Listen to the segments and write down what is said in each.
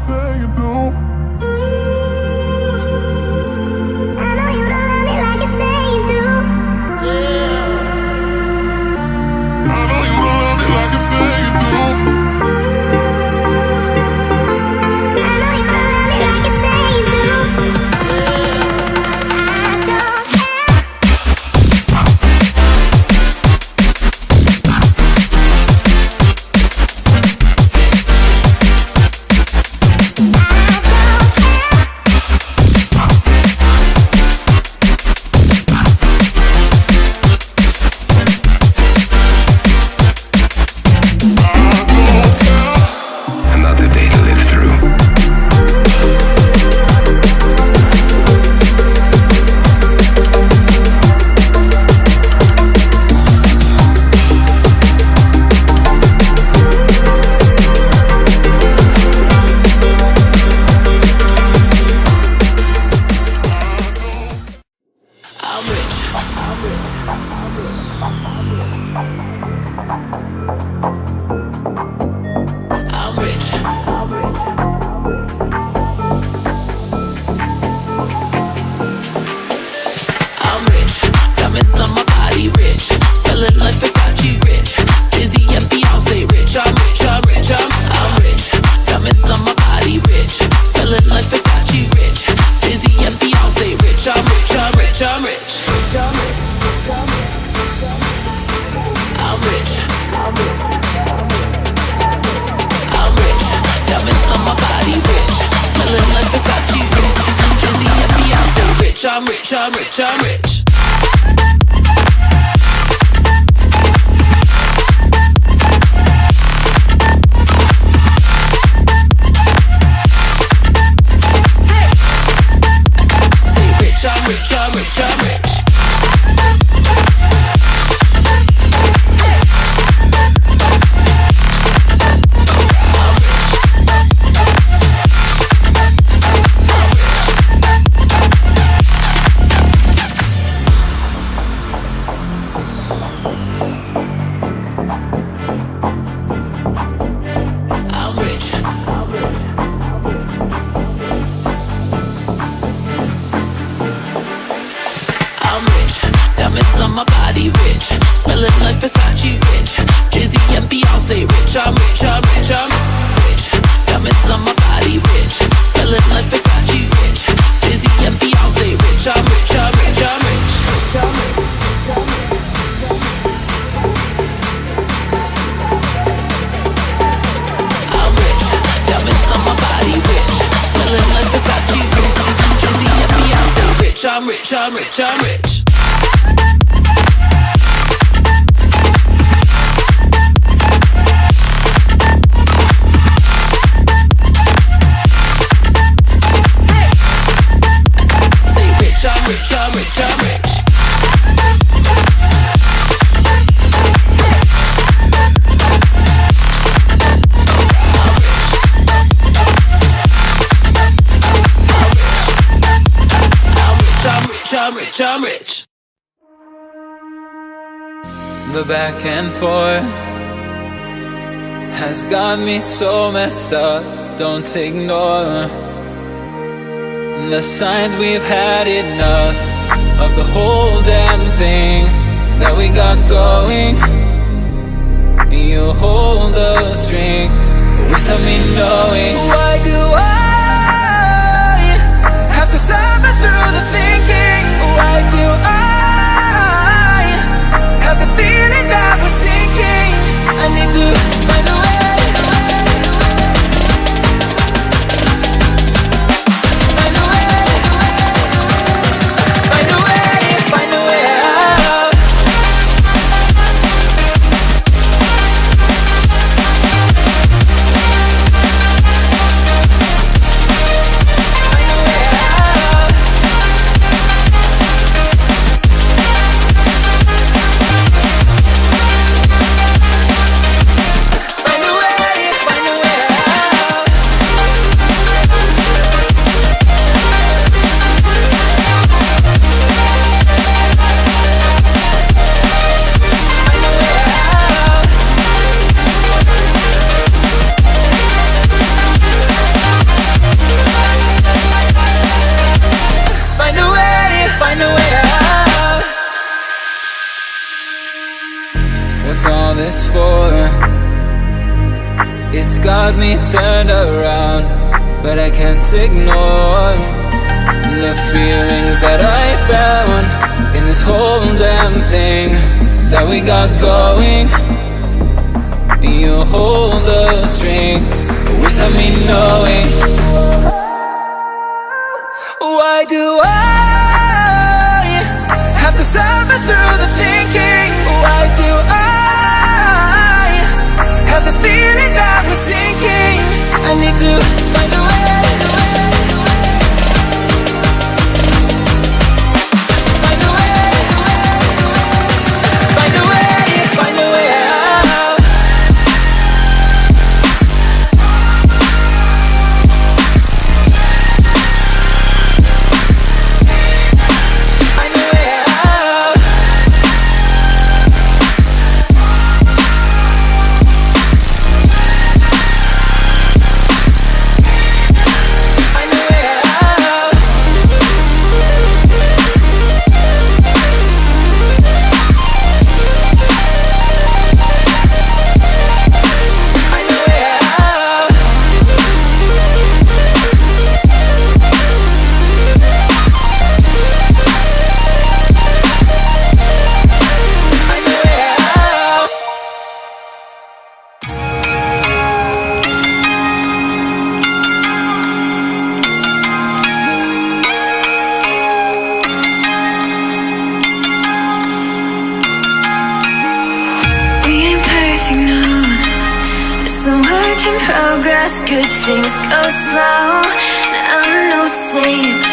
say you do. I know you don't love me like you say you do. Yeah. I know you don't love me like you say you do. I know you don't love me like you say you do. Another day to live through. I'm rich. I'm rich. I'm rich. Diamonds on my body, rich. Smelling like Versace, rich. Jay-Z and Beyonce, rich. I'm rich. I'm rich. I'm rich. Diamonds on my body, rich. Smelling like Versace, rich. Jay-Z and Beyonce, rich. I'm rich. I'm rich. I'm rich. I'm rich. I'm rich. Diamonds on my body, rich. Smelling like Versace, rich. Jay-Z and Beyonce, rich. I'm rich. I'm rich. I'm rich. Say rich. I'm rich. I'm rich. I'm rich. I'm rich. I'm rich. Diamonds on my body, rich. Smelling like Versace, rich. Jay-Z and Beyonce, rich. I'm rich. I'm rich. I'm rich. Diamonds on my body, rich. Smelling like Versace, rich. Jay-Z and Beyonce, rich. I'm rich. I'm rich. I'm rich. I'm rich. Diamonds on my body, rich. Smelling like Versace, rich. Jay-Z and Beyonce, rich. I'm rich. I'm rich. I'm rich. Say rich. I'm rich. I'm rich. I'm rich. I'm rich, I'm rich. The back and forth has got me so messed up. Don't ignore the signs. We've had enough of the whole damn thing that we got going. You hold the strings without me knowing. Why do I have to suffer through the thinking? Why do I have the feeling that we're sinking? I need to find a way. Find a way. Find a way. Find a way out. Find a way out. me turned around, but I can't ignore the feelings that I found in this whole damn thing that we got going. You hold the strings without me knowing. Why do I have to suffer through the thinking? Why do I have the feeling that we're sinking? I need to find a way. Find a way. Find a way. Find a way out. Find a way out. Find a way out. Find a way out. Find a way out. We ain't perfect, no. It's a work in progress. Good things go slow. And I'm no saint.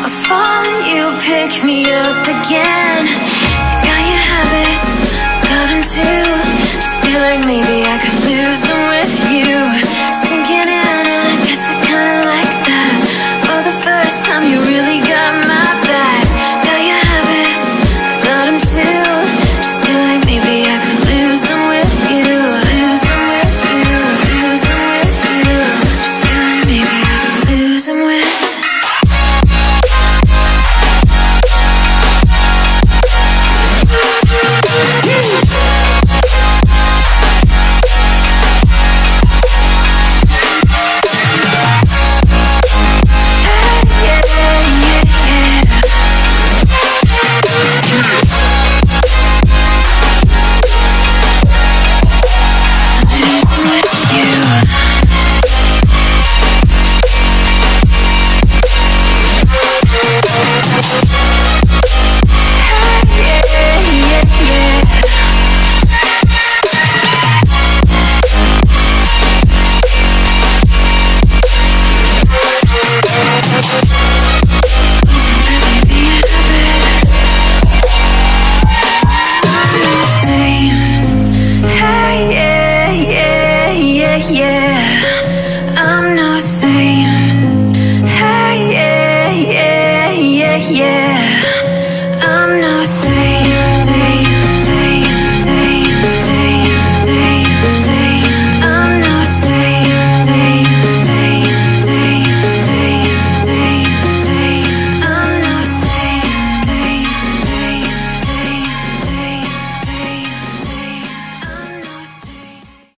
I fall and you pick me up again. You got your habits, got 'em too. Just feel like maybe I could lose them